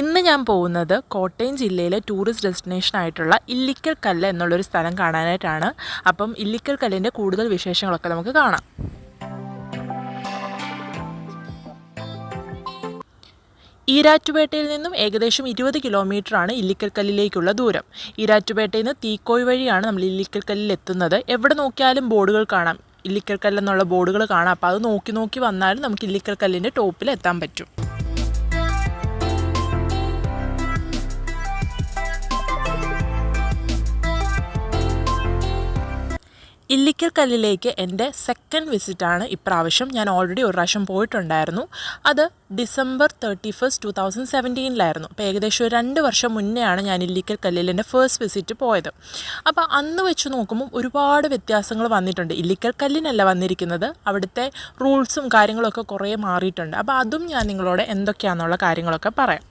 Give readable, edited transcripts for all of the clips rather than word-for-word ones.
ഇന്ന് ഞാൻ പോകുന്നത് കോട്ടയം ജില്ലയിലെ ടൂറിസ്റ്റ് ഡെസ്റ്റിനേഷൻ ആയിട്ടുള്ള ഇല്ലിക്കൽ കല്ല് എന്നുള്ളൊരു സ്ഥലം കാണാനായിട്ടാണ്. അപ്പം ഇല്ലിക്കൽ കല്ലിൻ്റെ കൂടുതൽ വിശേഷങ്ങളൊക്കെ നമുക്ക് കാണാം. ഈരാറ്റുപേട്ടയിൽ നിന്നും ഏകദേശം 20 കിലോമീറ്ററാണ് ഇല്ലിക്കൽ കല്ലിലേക്കുള്ള ദൂരം. ഈരാറ്റുപേട്ടയിൽ നിന്ന് തീക്കോയ് വഴിയാണ് നമ്മൾ ഇല്ലിക്കൽ കല്ലിൽ എത്തുന്നത്. എവിടെ നോക്കിയാലും ബോർഡുകൾ കാണാം, ഇല്ലിക്കൽ കല്ലെന്നുള്ള ബോർഡുകൾ കാണാം. അപ്പോൾ അത് നോക്കി നോക്കി വന്നാലും നമുക്ക് ഇല്ലിക്കൽ കല്ലിൻ്റെ ടോപ്പിൽ എത്താൻ പറ്റും. ഇല്ലിക്കൽ കല്ലിലേക്ക് എൻ്റെ സെക്കൻഡ് വിസിറ്റാണ് ഇപ്രാവശ്യം. ഞാൻ ഓൾറെഡി ഒരു പ്രാവശ്യം പോയിട്ടുണ്ടായിരുന്നു. അത് December 31, 2017 അപ്പോൾ ഏകദേശം 2 വർഷം മുന്നെയാണ് ഞാൻ ഇല്ലിക്കൽ കല്ലിൽ എൻ്റെ ഫസ്റ്റ് വിസിറ്റ് പോയത്. അപ്പോൾ അന്ന് വെച്ച് നോക്കുമ്പോൾ ഒരുപാട് വ്യത്യാസങ്ങൾ വന്നിട്ടുണ്ട്. ഇല്ലിക്കൽ കല്ലിനല്ല വന്നിരിക്കുന്നത്, അവിടുത്തെ റൂൾസും കാര്യങ്ങളൊക്കെ കുറേ മാറിയിട്ടുണ്ട്. അപ്പോൾ അതും ഞാൻ നിങ്ങളോട് എന്തൊക്കെയാണെന്നുള്ള കാര്യങ്ങളൊക്കെ പറയാം.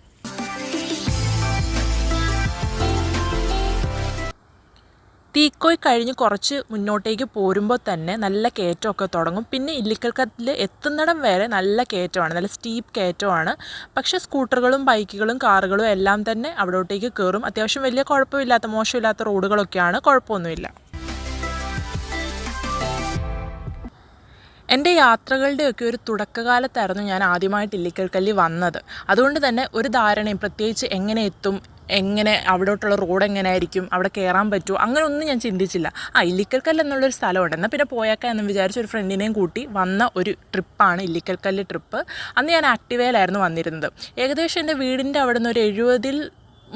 തീക്കോയ് കഴിഞ്ഞ് കുറച്ച് മുന്നോട്ടേക്ക് പോരുമ്പോൾ തന്നെ നല്ല കയറ്റമൊക്കെ തുടങ്ങും. പിന്നെ ഇല്ലിക്കൽ കല്ല് എത്തുന്നിടം വരെ നല്ല കയറ്റമാണ്, നല്ല സ്റ്റീപ്പ് കയറ്റമാണ്. പക്ഷേ സ്കൂട്ടറുകളും ബൈക്കുകളും കാറുകളും എല്ലാം തന്നെ അവിടോട്ടേക്ക് കയറും. അത്യാവശ്യം വലിയ കുഴപ്പമില്ലാത്ത മോശമില്ലാത്ത റോഡുകളൊക്കെയാണ്, കുഴപ്പമൊന്നുമില്ല. എൻ്റെ യാത്രകളുടെയൊക്കെ ഒരു തുടക്കകാലത്തായിരുന്നു ഞാൻ ആദ്യമായിട്ട് ഇല്ലിക്കൽ കല്ല് വന്നത്. അതുകൊണ്ട് തന്നെ ഒരു ധാരണയും പ്രത്യേകിച്ച് എങ്ങനെ എത്തും, എങ്ങനെ അവിടോട്ടുള്ള റോഡ് എങ്ങനെ ആയിരിക്കും, അവിടെ കയറാൻ പറ്റുമോ, അങ്ങനെ ഒന്നും ഞാൻ ചിന്തിച്ചില്ല. ഇല്ലിക്കൽ കല്ല് എന്നുള്ളൊരു സ്ഥലമുണ്ട്, എന്നാൽ പിന്നെ പോയേക്കാം എന്ന് വിചാരിച്ച് ഒരു ഫ്രണ്ടിനെയും കൂട്ടി വന്ന ഒരു ട്രിപ്പാണ് ഇല്ലിക്കൽ കല്ല് ട്രിപ്പ്. അന്ന് ഞാൻ ആക്ടിവയിലായിരുന്നു വന്നിരുന്നത്. ഏകദേശം എൻ്റെ വീടിൻ്റെ അവിടെ നിന്ന് ഒരു 70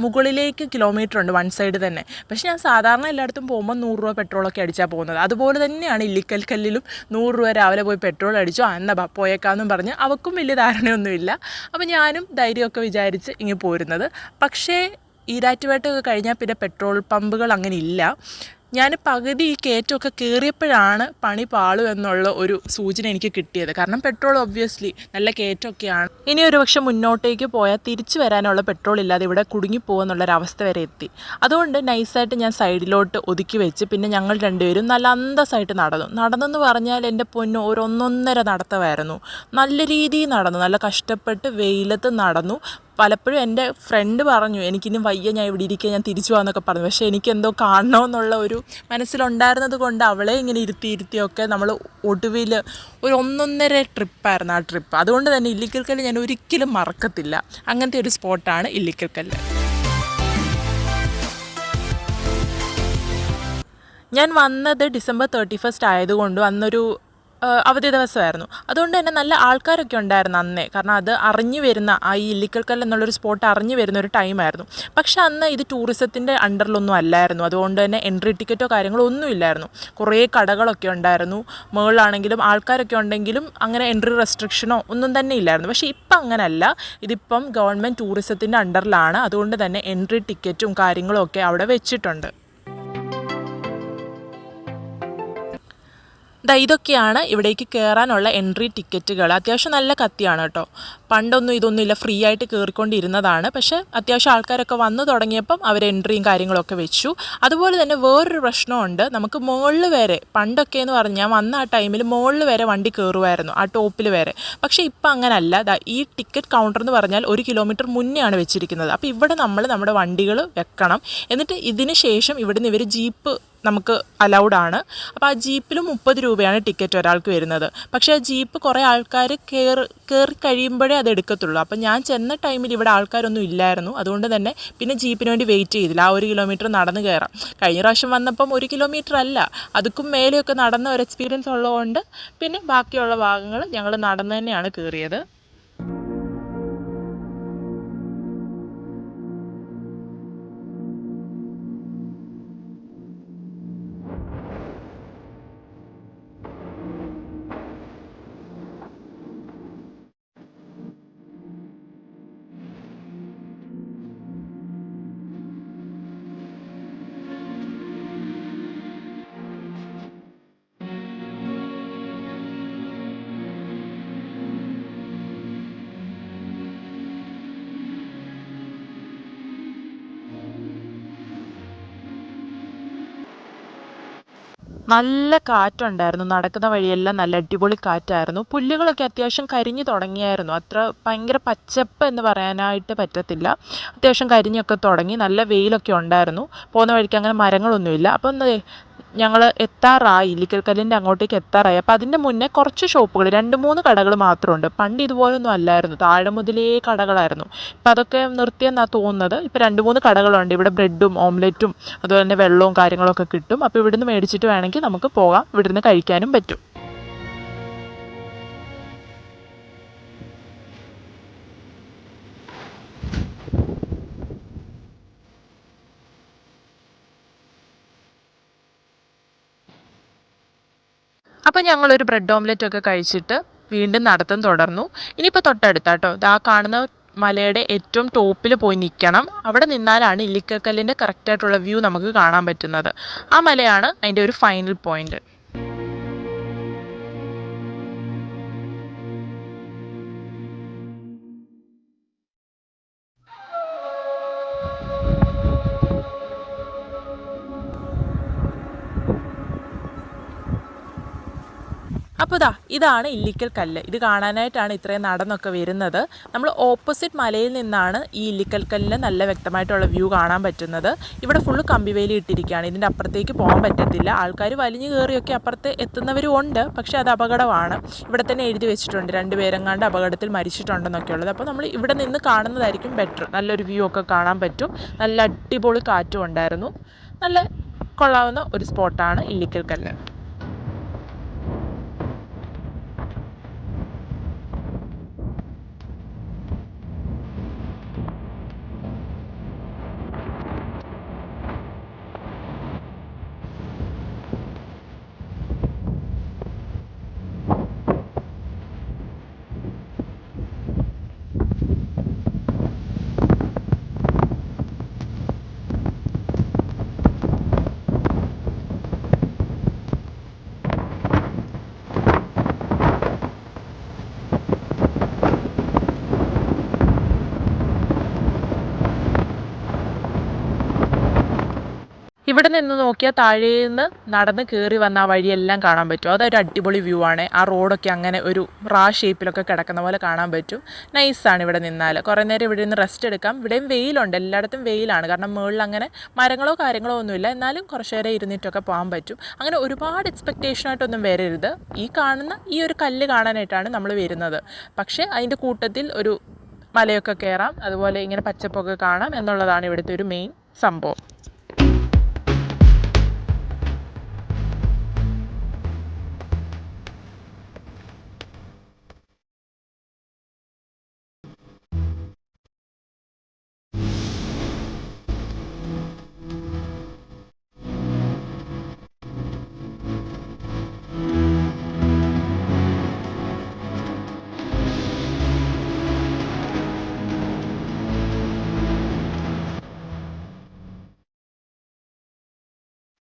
മുകളിലേക്ക് കിലോമീറ്റർ ഉണ്ട് വൺ സൈഡ് തന്നെ. പക്ഷേ ഞാൻ സാധാരണ എല്ലായിടത്തും പോകുമ്പോൾ 100 രൂപ പെട്രോളൊക്കെ അടിച്ചാൽ പോകുന്നത്. അതുപോലെ തന്നെയാണ് ഇല്ലിക്കൽ കല്ലിലും 100 രൂപ രാവിലെ പോയി പെട്രോൾ അടിച്ചു, എന്നാ പോയേക്കാമെന്നും പറഞ്ഞ് അവൾക്കും വലിയ ധാരണയൊന്നുമില്ല. അപ്പോൾ ഞാനും ധൈര്യമൊക്കെ വിചാരിച്ച് ഇങ്ങനെ പോരുന്നത്. പക്ഷേ ഈരാറ്റുപേട്ടയൊക്കെ കഴിഞ്ഞാൽ പിന്നെ പെട്രോൾ പമ്പുകൾ അങ്ങനെ ഇല്ല. ഞാൻ പകുതി ഈ കയറ്റമൊക്കെ കയറിയപ്പോഴാണ് പണി പാളും എന്നുള്ള ഒരു സൂചന എനിക്ക് കിട്ടിയത്. കാരണം പെട്രോൾ ഒബ്വിയസ്ലി നല്ല കയറ്റമൊക്കെയാണ്. ഇനി ഒരു പക്ഷെ മുന്നോട്ടേക്ക് പോയാൽ തിരിച്ചു വരാനുള്ള പെട്രോൾ ഇല്ലാതെ ഇവിടെ കുടുങ്ങിപ്പോകുന്നുള്ളൊരവസ്ഥ വരെ എത്തി. അതുകൊണ്ട് നൈസായിട്ട് ഞാൻ സൈഡിലോട്ട് ഒതുക്കി വെച്ച് പിന്നെ ഞങ്ങൾ രണ്ടുപേരും നല്ല അന്തസ്സായിട്ട് നടന്നെന്ന് പറഞ്ഞാൽ എൻ്റെ പൊന്നു ഒരു 1.5 നടത്തമായിരുന്നു. നല്ല രീതിയിൽ നടന്നു, നല്ല കഷ്ടപ്പെട്ട് വെയിലത്ത് നടന്നു. പലപ്പോഴും എൻ്റെ ഫ്രണ്ട് പറഞ്ഞു എനിക്കിനി വയ്യ, ഞാൻ ഇവിടെ ഇരിക്കുക, ഞാൻ തിരിച്ചു പോകാമെന്നൊക്കെ പറഞ്ഞു. പക്ഷേ എനിക്കെന്തോ കാണണമെന്നുള്ള ഒരു മനസ്സിലുണ്ടായിരുന്നത് കൊണ്ട് അവളെ ഇങ്ങനെ ഇരുത്തിയൊക്കെ നമ്മൾ ഒടുവിൽ ഒരു 1.5 ട്രിപ്പായിരുന്നു ആ ട്രിപ്പ്. അതുകൊണ്ട് തന്നെ ഇല്ലിക്കൽ കല്ല് ഞാൻ ഒരിക്കലും മറക്കത്തില്ല. അങ്ങനത്തെ ഒരു സ്പോട്ടാണ് ഇല്ലിക്കൽ കല്ല്. ഞാൻ വന്നത് December 31 ആയതുകൊണ്ടും അന്നൊരു അവധി ദിവസമായിരുന്നു. അതുകൊണ്ട് തന്നെ നല്ല ആൾക്കാരൊക്കെ ഉണ്ടായിരുന്നു അന്നേ. കാരണം അത് അറിഞ്ഞു വരുന്ന ഈ ഇല്ലിക്കൽ കല്ല് എന്നുള്ളൊരു സ്പോട്ട് അറിഞ്ഞു വരുന്ന ഒരു ടൈമായിരുന്നു. പക്ഷെ അന്ന് ഇത് ടൂറിസത്തിൻ്റെ അണ്ടറിലൊന്നും അല്ലായിരുന്നു. അതുകൊണ്ട് തന്നെ എൻട്രി ടിക്കറ്റോ കാര്യങ്ങളോ ഒന്നും ഇല്ലായിരുന്നു. കുറേ കടകളൊക്കെ ഉണ്ടായിരുന്നു. മുകളിലാണെങ്കിലും ആൾക്കാരൊക്കെ ഉണ്ടെങ്കിലും അങ്ങനെ എൻട്രി റെസ്ട്രിക്ഷനോ ഒന്നും തന്നെ ഇല്ലായിരുന്നു. പക്ഷേ ഇപ്പം അങ്ങനല്ല, ഇതിപ്പം ഗവൺമെൻറ് ടൂറിസത്തിൻ്റെ അണ്ടറിലാണ്. അതുകൊണ്ട് തന്നെ എൻട്രി ടിക്കറ്റും കാര്യങ്ങളും ഒക്കെ അവിടെ വെച്ചിട്ടുണ്ട്. ഇതൊക്കെയാണ് ഇവിടേക്ക് കയറാനുള്ള എൻട്രി ടിക്കറ്റുകൾ. അത്യാവശ്യം നല്ല കത്തിയാണ് കേട്ടോ. പണ്ടൊന്നും ഇതൊന്നുമില്ല, ഫ്രീ ആയിട്ട് കയറിക്കൊണ്ടിരുന്നതാണ്. പക്ഷേ അത്യാവശ്യം ആൾക്കാരൊക്കെ വന്നു തുടങ്ങിയപ്പം അവർ എൻട്രിയും കാര്യങ്ങളൊക്കെ വെച്ചു. അതുപോലെ തന്നെ വേറൊരു പ്രശ്നമുണ്ട്, നമുക്ക് മുകളിൽ വരെ പണ്ടൊക്കെ എന്ന് പറഞ്ഞാൽ വന്ന ആ ടൈമിൽ മുകളിൽ വരെ വണ്ടി കയറുമായിരുന്നു, ആ ടോപ്പിൽ വരെ. പക്ഷേ ഇപ്പം അങ്ങനല്ല. ഈ ടിക്കറ്റ് കൗണ്ടർ എന്ന് പറഞ്ഞാൽ 1 കിലോമീറ്റർ മുന്നെയാണ് വെച്ചിരിക്കുന്നത്. അപ്പോൾ ഇവിടെ നമ്മൾ നമ്മുടെ വണ്ടികൾ വെക്കണം. എന്നിട്ട് ഇതിന് ശേഷം ഇവിടുന്ന് ഇവർ ജീപ്പ് നമുക്ക് അലൗഡാണ്. അപ്പോൾ ആ ജീപ്പിൽ 30 രൂപയാണ് ടിക്കറ്റ് ഒരാൾക്ക് വരുന്നത്. പക്ഷേ ആ ജീപ്പ് കുറേ ആൾക്കാർ കയറി കഴിയുമ്പോഴേ അത് എടുക്കത്തുള്ളൂ. അപ്പം ഞാൻ ചെന്ന ടൈമിൽ ഇവിടെ ആൾക്കാരൊന്നും ഇല്ലായിരുന്നു. അതുകൊണ്ട് തന്നെ പിന്നെ ജീപ്പിന് വേണ്ടി വെയിറ്റ് ചെയ്തില്ല. ആ 1 കിലോമീറ്റർ നടന്ന് കയറാം. കഴിഞ്ഞ പ്രാവശ്യം വന്നപ്പം 1 കിലോമീറ്റർ അല്ല, അതുക്കും മേലെയൊക്കെ നടന്ന ഒരു എക്സ്പീരിയൻസ് ഉള്ളതുകൊണ്ട് പിന്നെ ബാക്കിയുള്ള ഭാഗങ്ങൾ ഞങ്ങൾ നടന്ന് തന്നെയാണ് കയറിയത്. നല്ല കാറ്റുണ്ടായിരുന്നു. നടക്കുന്ന വഴിയെല്ലാം നല്ല അടിപൊളി കാറ്റായിരുന്നു. പുല്ലുകളൊക്കെ അത്യാവശ്യം കരിഞ്ഞു തുടങ്ങിയായിരുന്നു. അത്ര ഭയങ്കര പച്ചപ്പ് എന്ന് പറയാനായിട്ട് പറ്റത്തില്ല. അത്യാവശ്യം കരിഞ്ഞൊക്കെ തുടങ്ങി. നല്ല വെയിലൊക്കെ ഉണ്ടായിരുന്നു. പോകുന്ന വഴിക്ക് അങ്ങനെ മരങ്ങളൊന്നുമില്ല. അപ്പം ഞങ്ങൾ എത്താറായി, ഇല്ലിക്കൽ കല്ലിൻ്റെ അങ്ങോട്ടേക്ക് എത്താറായി. അപ്പം അതിൻ്റെ മുന്നേ കുറച്ച് ഷോപ്പുകൾ, 2-3 കടകൾ മാത്രമുണ്ട്. പണ്ട് ഇതുപോലൊന്നും അല്ലായിരുന്നു. താഴെ മുതലേ കടകളായിരുന്നു. ഇപ്പം അതൊക്കെ നിർത്തിയെന്നാണ് തോന്നുന്നത്. ഇപ്പം 2-3 കടകളുണ്ട്. ഇവിടെ ബ്രെഡും ഓംലെറ്റും അതുപോലെ തന്നെ വെള്ളവും കാര്യങ്ങളൊക്കെ കിട്ടും. അപ്പോൾ ഇവിടുന്ന് മേടിച്ചിട്ട് വേണമെങ്കിൽ നമുക്ക് പോകാം. ഇവിടുന്ന് കഴിക്കാനും പറ്റും. അപ്പം ഞങ്ങളൊരു ബ്രെഡ് ഓംലെറ്റ് ഒക്കെ കഴിച്ചിട്ട് വീണ്ടും നടത്തം തുടർന്നു. ഇനിയിപ്പോൾ തൊട്ടടുത്താട്ടോ, ആ കാണുന്ന മലയുടെ ഏറ്റവും ടോപ്പിൽ പോയി നിൽക്കണം. അവിടെ നിന്നാലാണ് ഇല്ലിക്കക്കല്ലിൻ്റെ കറക്റ്റായിട്ടുള്ള വ്യൂ നമുക്ക് കാണാൻ പറ്റുന്നത്. ആ മലയാണ് അതിൻ്റെ ഒരു ഫൈനൽ പോയിന്റ്. അപ്പോൾ ഇതാണ് ഇല്ലിക്കൽ കല്ല്. ഇത് കാണാനായിട്ടാണ് ഇത്രയും നടന്നൊക്കെ വരുന്നത്. നമ്മൾ ഓപ്പോസിറ്റ് മലയിൽ നിന്നാണ് ഈ ഇല്ലിക്കൽ കല്ലിന് നല്ല വ്യക്തമായിട്ടുള്ള വ്യൂ കാണാൻ പറ്റുന്നത്. ഇവിടെ ഫുള്ള് കമ്പിവേലി ഇട്ടിരിക്കുകയാണ്. ഇതിൻ്റെ അപ്പുറത്തേക്ക് പോകാൻ പറ്റത്തില്ല. ആൾക്കാർ വലിഞ്ഞു കയറിയൊക്കെ അപ്പുറത്ത് എത്തുന്നവരും ഉണ്ട്. പക്ഷേ അത് അപകടമാണ്. ഇവിടെ തന്നെ എഴുതി വെച്ചിട്ടുണ്ട് 2 പേരെങ്ങാണ്ട് അപകടത്തിൽ മരിച്ചിട്ടുണ്ടെന്നൊക്കെ ഉള്ളത്. അപ്പോൾ നമ്മൾ ഇവിടെ നിന്ന് കാണുന്നതായിരിക്കും ബെറ്റർ. നല്ലൊരു വ്യൂ ഒക്കെ കാണാൻ പറ്റും. നല്ല അടിപൊളി കാറ്റും ഉണ്ടായിരുന്നു. നല്ല കൊള്ളാവുന്ന ഒരു സ്പോട്ടാണ് ഇല്ലിക്കൽ കല്ല്. ഇവിടെ നിന്ന് നോക്കിയാൽ താഴേന്ന് നടന്ന് കയറി വന്ന ആ വഴിയെല്ലാം കാണാൻ പറ്റും. അതൊരു അടിപൊളി വ്യൂ ആണ്. ആ റോഡൊക്കെ അങ്ങനെ ഒരു ഷേപ്പിലൊക്കെ കിടക്കുന്ന പോലെ കാണാൻ പറ്റും. നൈസാണ് ഇവിടെ നിന്നാൽ. കുറേ നേരം ഇവിടെ നിന്ന് റെസ്റ്റ് എടുക്കാം. ഇവിടെയും വെയിലുണ്ട്, എല്ലായിടത്തും വെയിലാണ്. കാരണം മുകളിൽ അങ്ങനെ മരങ്ങളോ കാര്യങ്ങളോ ഒന്നുമില്ല. എന്നാലും കുറച്ച് നേരം ഇരുന്നിട്ടൊക്കെ പോകാൻ പറ്റും. അങ്ങനെ ഒരുപാട് എക്സ്പെക്റ്റേഷനായിട്ടൊന്നും വരരുത്. ഈ കാണുന്ന ഈ ഒരു കല്ല് കാണാനായിട്ടാണ് നമ്മൾ വരുന്നത്. പക്ഷേ അതിൻ്റെ കൂട്ടത്തിൽ ഒരു മലയൊക്കെ കയറാം, അതുപോലെ ഇങ്ങനെ പച്ചപ്പൊക്കെ കാണാം എന്നുള്ളതാണ് ഇവിടുത്തെ ഒരു മെയിൻ സംഭവം.